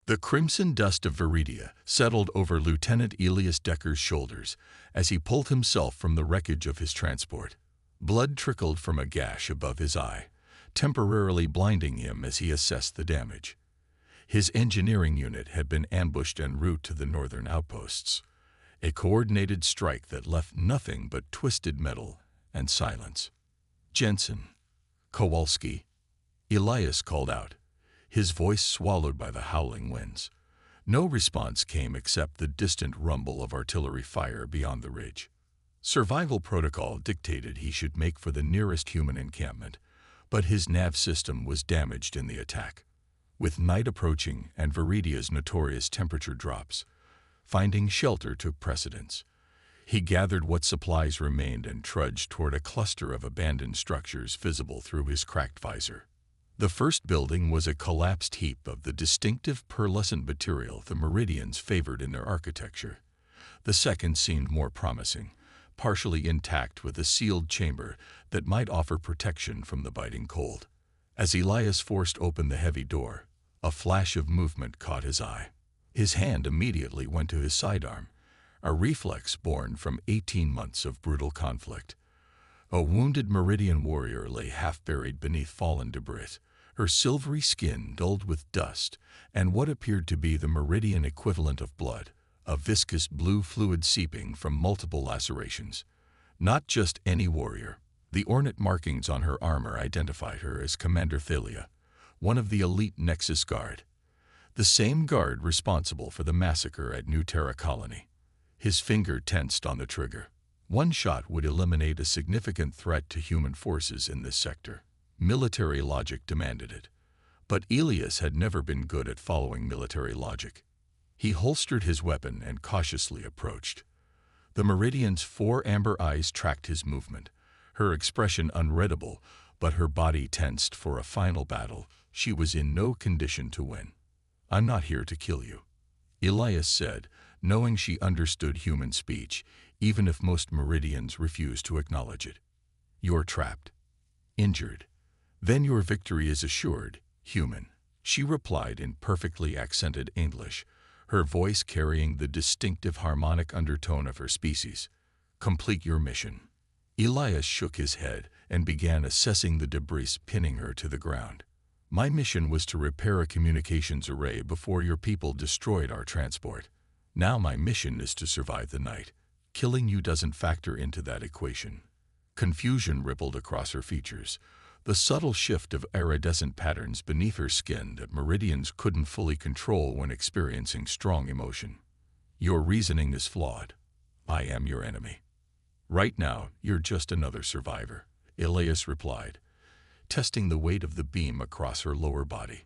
The crimson dust of Viridia settled over Lieutenant Elias Decker's shoulders as he pulled himself from the wreckage of his transport. Blood trickled from a gash above his eye, temporarily blinding him as he assessed the damage. His engineering unit had been ambushed en route to the northern outposts, a coordinated strike that left nothing but twisted metal and silence. "Jensen, Kowalski," Elias called out, his voice swallowed by the howling winds. No response came except the distant rumble of artillery fire beyond the ridge. Survival protocol dictated he should make for the nearest human encampment, but his nav system was damaged in the attack. With night approaching and Viridia's notorious temperature drops, finding shelter took precedence. He gathered what supplies remained and trudged toward a cluster of abandoned structures visible through his cracked visor. The first building was a collapsed heap of the distinctive pearlescent material the Meridians favored in their architecture. The second seemed more promising, partially intact with a sealed chamber that might offer protection from the biting cold. As Elias forced open the heavy door, a flash of movement caught his eye. His hand immediately went to his sidearm, a reflex born from 18 months of brutal conflict. A wounded Meridian warrior lay half-buried beneath fallen debris, her silvery skin dulled with dust and what appeared to be the Meridian equivalent of blood, a viscous blue fluid seeping from multiple lacerations. Not just any warrior. The ornate markings on her armor identified her as Commander Thalia, one of the elite Nexus Guard. The same guard responsible for the massacre at New Terra Colony. His finger tensed on the trigger. One shot would eliminate a significant threat to human forces in this sector. Military logic demanded it. But Elias had never been good at following military logic. He holstered his weapon and cautiously approached. The Meridian's 4 amber eyes tracked his movement, her expression unreadable, but her body tensed for a final battle she was in no condition to win. "I'm not here to kill you," Elias said, knowing she understood human speech, even if most Meridians refused to acknowledge it. "You're trapped. Injured. Then your victory is assured, human," she replied in perfectly accented English, her voice carrying the distinctive harmonic undertone of her species. "Complete your mission." Elias shook his head and began assessing the debris pinning her to the ground. "My mission was to repair a communications array before your people destroyed our transport. Now my mission is to survive the night. Killing you doesn't factor into that equation." Confusion rippled across her features, the subtle shift of iridescent patterns beneath her skin that Meridians couldn't fully control when experiencing strong emotion. "Your reasoning is flawed. I am your enemy. Right now, you're just another survivor," Elias replied, testing the weight of the beam across her lower body.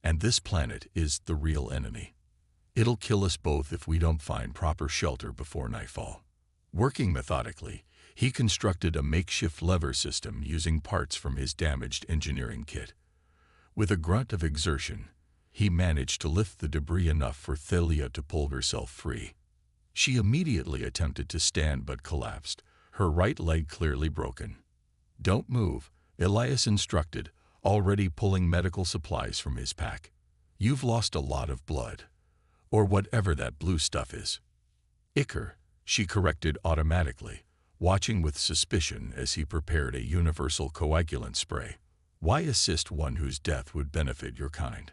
"And this planet is the real enemy. It'll kill us both if we don't find proper shelter before nightfall." Working methodically, he constructed a makeshift lever system using parts from his damaged engineering kit. With a grunt of exertion, he managed to lift the debris enough for Thalia to pull herself free. She immediately attempted to stand but collapsed, her right leg clearly broken. "Don't move," Elias instructed, already pulling medical supplies from his pack. "You've lost a lot of blood. Or whatever that blue stuff is." "Ichor," she corrected automatically, watching with suspicion as he prepared a universal coagulant spray. "Why assist one whose death would benefit your kind?"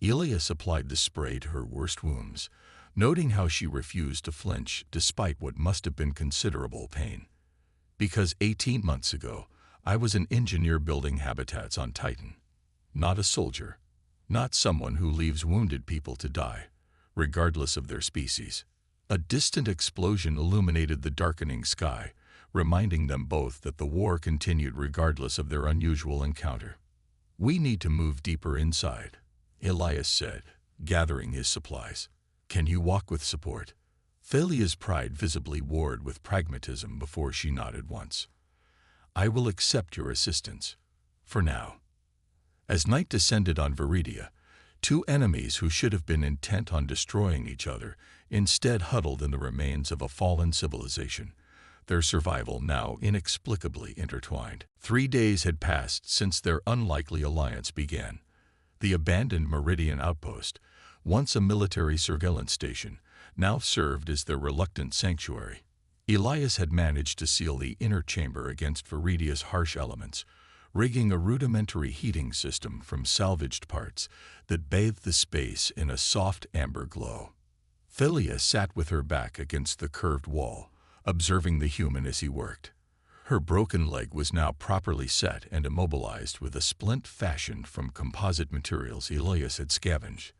Elias applied the spray to her worst wounds, noting how she refused to flinch despite what must have been considerable pain. "Because 18 months ago, I was an engineer building habitats on Titan. Not a soldier. Not someone who leaves wounded people to die, regardless of their species." A distant explosion illuminated the darkening sky, reminding them both that the war continued regardless of their unusual encounter. "We need to move deeper inside," Elias said, gathering his supplies. "Can you walk with support?" Thalia's pride visibly warred with pragmatism before she nodded once. "I will accept your assistance. For now." As night descended on Viridia, 2 enemies who should have been intent on destroying each other instead huddled in the remains of a fallen civilization, their survival now inexplicably intertwined. 3 days had passed since their unlikely alliance began. The abandoned Meridian outpost, once a military surveillance station, now served as their reluctant sanctuary. Elias had managed to seal the inner chamber against Viridia's harsh elements, rigging a rudimentary heating system from salvaged parts that bathed the space in a soft amber glow. Philia sat with her back against the curved wall, observing the human as he worked. Her broken leg was now properly set and immobilized with a splint fashioned from composite materials Elias had scavenged.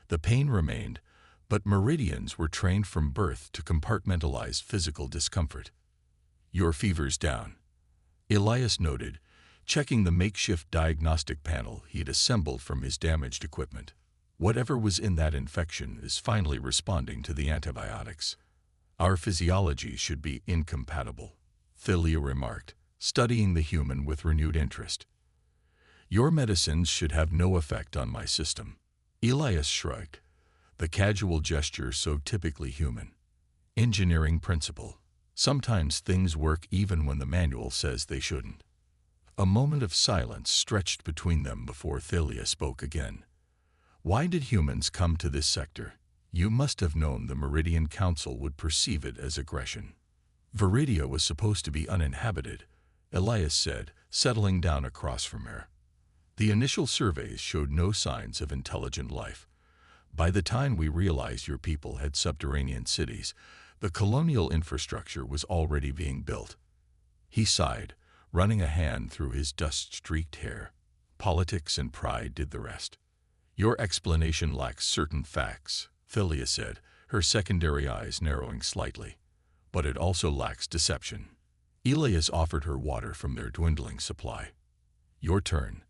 The pain remained, but meridians were trained from birth to compartmentalize physical discomfort. "Your fever's down," Elias noted, checking the makeshift diagnostic panel he had assembled from his damaged equipment. "Whatever was in that infection is finally responding to the antibiotics. Our physiology should be incompatible," Philia remarked, studying the human with renewed interest. "Your medicines should have no effect on my system." Elias shrugged, the casual gesture so typically human. "Engineering principle. Sometimes things work even when the manual says they shouldn't." A moment of silence stretched between them before Philia spoke again. "Why did humans come to this sector? You must have known the Meridian Council would perceive it as aggression." "Viridia was supposed to be uninhabited," Elias said, settling down across from her. "The initial surveys showed no signs of intelligent life. By the time we realized your people had subterranean cities, the colonial infrastructure was already being built." He sighed, running a hand through his dust-streaked hair. "Politics and pride did the rest." "Your explanation lacks certain facts," Philia said, her secondary eyes narrowing slightly. "But it also lacks deception." Elias offered her water from their dwindling supply. "Your turn.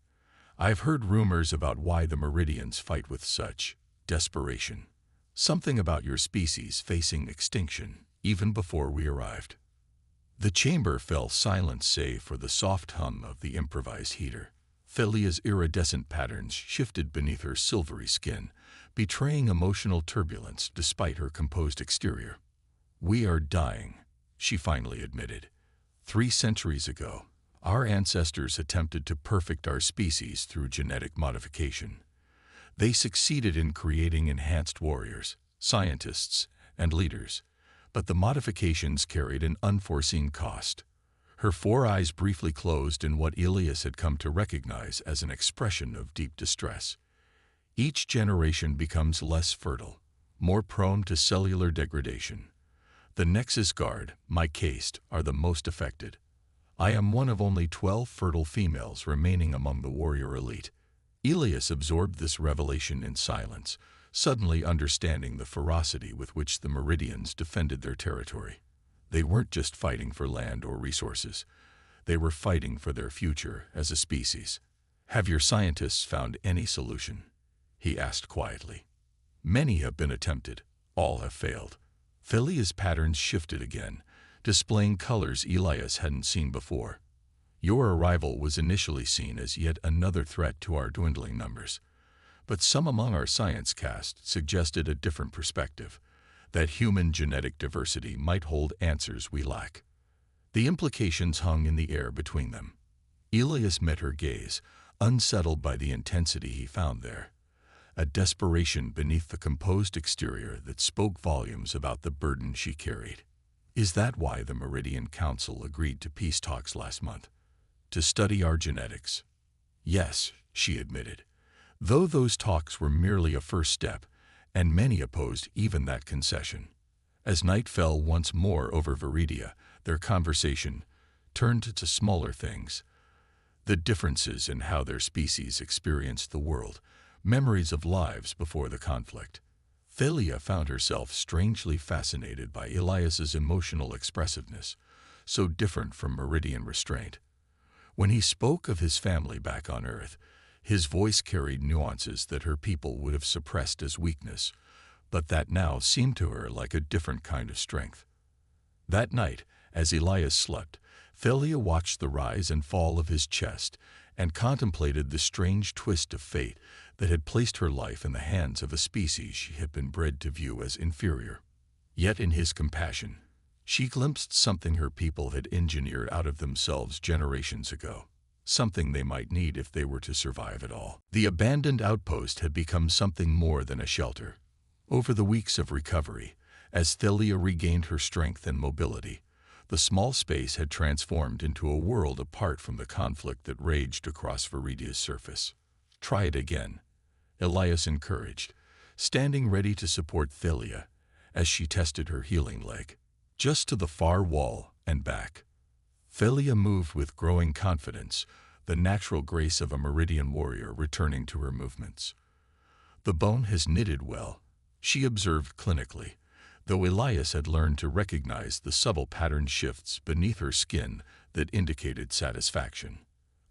I've heard rumors about why the Meridians fight with such desperation. Something about your species facing extinction even before we arrived." The chamber fell silent save for the soft hum of the improvised heater. Philia's iridescent patterns shifted beneath her silvery skin, betraying emotional turbulence despite her composed exterior. "We are dying," she finally admitted. 3 centuries ago, our ancestors attempted to perfect our species through genetic modification. They succeeded in creating enhanced warriors, scientists, and leaders, but the modifications carried an unforeseen cost. Her 4 eyes briefly closed in what Elias had come to recognize as an expression of deep distress. "Each generation becomes less fertile, more prone to cellular degradation. The Nexus Guard, my caste, are the most affected. I am one of only 12 fertile females remaining among the warrior elite." Elias absorbed this revelation in silence, suddenly understanding the ferocity with which the Meridians defended their territory. They weren't just fighting for land or resources. They were fighting for their future as a species. "Have your scientists found any solution?" he asked quietly. "Many have been attempted. All have failed." Philia's patterns shifted again, displaying colors Elias hadn't seen before. "Your arrival was initially seen as yet another threat to our dwindling numbers. But some among our science caste suggested a different perspective, that human genetic diversity might hold answers we lack." The implications hung in the air between them. Elias met her gaze, unsettled by the intensity he found there, a desperation beneath the composed exterior that spoke volumes about the burden she carried. "Is that why the Meridian Council agreed to peace talks last month? To study our genetics?" "Yes," she admitted, though those talks were merely a first step, and many opposed even that concession. As night fell once more over Viridia, their conversation turned to smaller things. The differences in how their species experienced the world, memories of lives before the conflict. Philia found herself strangely fascinated by Elias's emotional expressiveness, so different from Meridian restraint. When he spoke of his family back on Earth, his voice carried nuances that her people would have suppressed as weakness, but that now seemed to her like a different kind of strength. That night, as Elias slept, Philia watched the rise and fall of his chest and contemplated the strange twist of fate that had placed her life in the hands of a species she had been bred to view as inferior. Yet in his compassion, she glimpsed something her people had engineered out of themselves generations ago. something they might need if they were to survive at all. The abandoned outpost had become something more than a shelter. Over the weeks of recovery, as Thalia regained her strength and mobility, the small space had transformed into a world apart from the conflict that raged across Viridia's surface. "Try it again," Elias encouraged, standing ready to support Thalia as she tested her healing leg. Just to the far wall and back. Thalia moved with growing confidence, the natural grace of a Meridian warrior returning to her movements. "The bone has knitted well," she observed clinically, though Elias had learned to recognize the subtle pattern shifts beneath her skin that indicated satisfaction.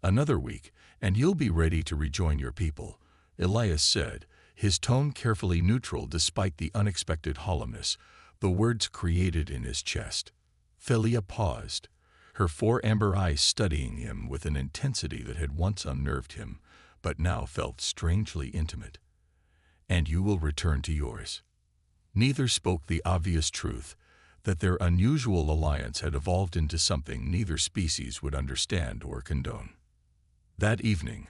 "Another week, and you'll be ready to rejoin your people," Elias said, his tone carefully neutral despite the unexpected hollowness the words created in his chest. Thalia paused, her 4 amber eyes studying him with an intensity that had once unnerved him, but now felt strangely intimate. "And you will return to yours." Neither spoke the obvious truth, that their unusual alliance had evolved into something neither species would understand or condone. That evening,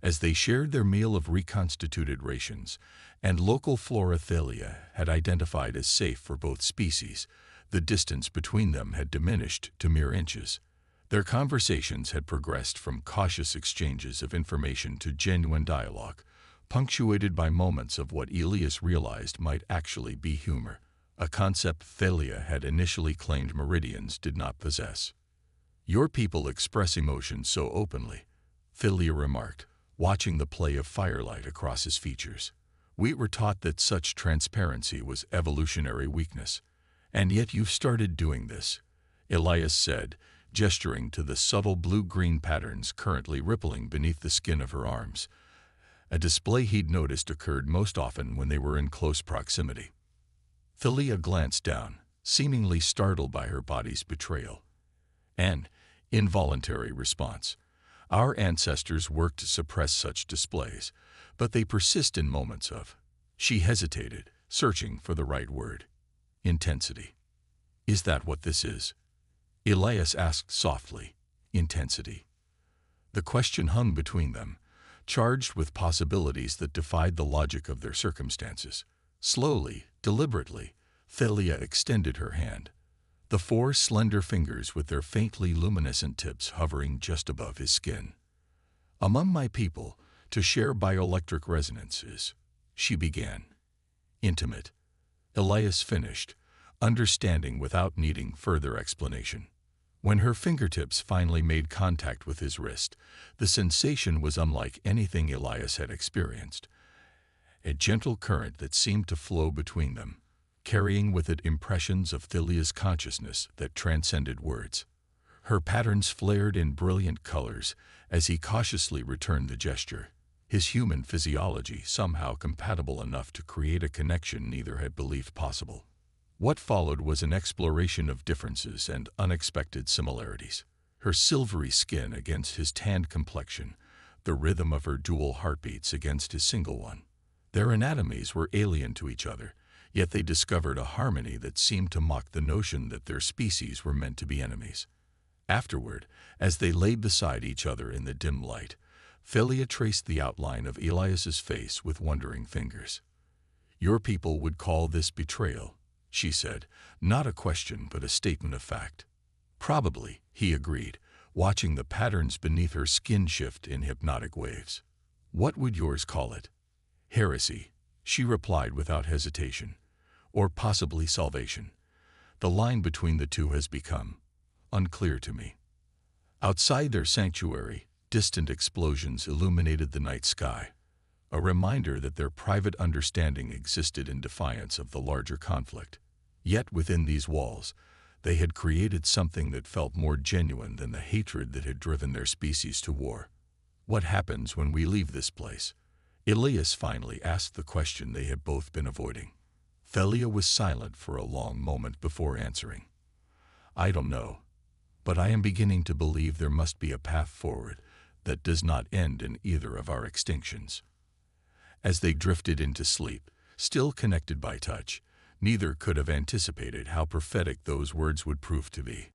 as they shared their meal of reconstituted rations, and local flora Thalia had identified as safe for both species, the distance between them had diminished to mere inches. Their conversations had progressed from cautious exchanges of information to genuine dialogue, punctuated by moments of what Elias realized might actually be humor, a concept Thalia had initially claimed Meridians did not possess. "Your people express emotion so openly," Thalia remarked, watching the play of firelight across his features. "We were taught that such transparency was evolutionary weakness. And yet you've started doing this," Elias said, gesturing to the subtle blue-green patterns currently rippling beneath the skin of her arms. A display he'd noticed occurred most often when they were in close proximity. Thalia glanced down, seemingly startled by her body's betrayal. "An involuntary response. Our ancestors worked to suppress such displays, but they persist in moments of—" She hesitated, searching for the right word. "Intensity. Is that what this is?" Elias asked softly. "Intensity." The question hung between them, charged with possibilities that defied the logic of their circumstances. Slowly, deliberately, Thalia extended her hand, the 4 slender fingers with their faintly luminescent tips hovering just above his skin. "Among my people, to share bioelectric resonances," she began. "Intimate," Elias finished, understanding without needing further explanation. When her fingertips finally made contact with his wrist, the sensation was unlike anything Elias had experienced. A gentle current that seemed to flow between them, carrying with it impressions of Thalia's consciousness that transcended words. Her patterns flared in brilliant colors as he cautiously returned the gesture, his human physiology somehow compatible enough to create a connection neither had believed possible. What followed was an exploration of differences and unexpected similarities. Her silvery skin against his tanned complexion, the rhythm of her dual heartbeats against his single one. Their anatomies were alien to each other, yet they discovered a harmony that seemed to mock the notion that their species were meant to be enemies. Afterward, as they lay beside each other in the dim light, Thalia traced the outline of Elias's face with wondering fingers. "Your people would call this betrayal," she said, not a question but a statement of fact. "Probably," he agreed, watching the patterns beneath her skin shift in hypnotic waves. "What would yours call it?" "Heresy," she replied without hesitation. "Or possibly salvation. The line between the two has become unclear to me." Outside their sanctuary, distant explosions illuminated the night sky, a reminder that their private understanding existed in defiance of the larger conflict. Yet within these walls, they had created something that felt more genuine than the hatred that had driven their species to war. "What happens when we leave this place?" Elias finally asked the question they had both been avoiding. Thalia was silent for a long moment before answering. "I don't know, but I am beginning to believe there must be a path forward that does not end in either of our extinctions." As they drifted into sleep, still connected by touch, neither could have anticipated how prophetic those words would prove to be.